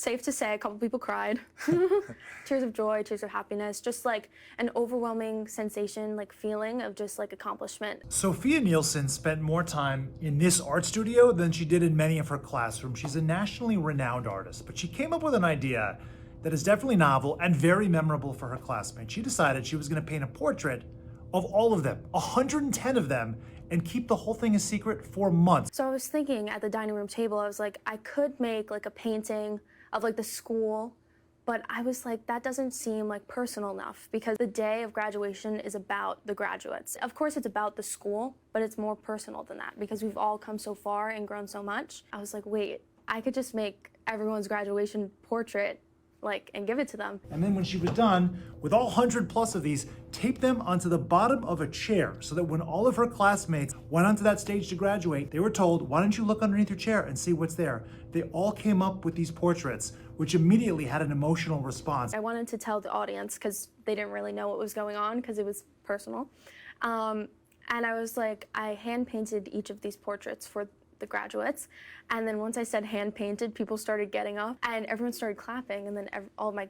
safe to say a couple people cried. Tears of joy, tears of happiness, just like an overwhelming sensation, like feeling of just like accomplishment. Sofia Nielsen spent more time in this art studio than she did in many of her classrooms. She's a nationally renowned artist, but she came up with an idea that is definitely novel and very memorable for her classmates. She decided she was going to paint a portrait of all of them, 110 of them, and keep the whole thing a secret for months. So I was thinking at the dining room table, I was like, I could make like a painting of like the school, but I was like, that doesn't seem like personal enough because the day of graduation is about the graduates. Of course it's about the school, but it's more personal than that because we've all come so far and grown so much. I was like, wait, I could just make everyone's graduation portrait and give it to them. And then when she was done, with all 100 plus of these, taped them onto the bottom of a chair so that when all of her classmates went onto that stage to graduate, they were told, why don't you look underneath your chair and see what's there? They all came up with these portraits, which immediately had an emotional response. I wanted to tell the audience because they didn't really know what was going on because it was personal. And I was like, I hand painted each of these portraits for the graduates, and then once I said hand painted, people started getting up and everyone started clapping, and then all of my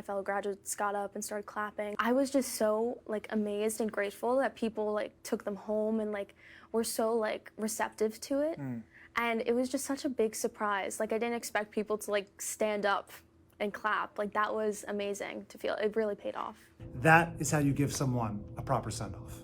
fellow graduates got up and started clapping. I was just so amazed and grateful that people took them home and were so receptive to it. And it was just such a big surprise. I didn't expect people to stand up and clap. That was amazing to feel. It really paid off. That is how you give someone a proper send-off.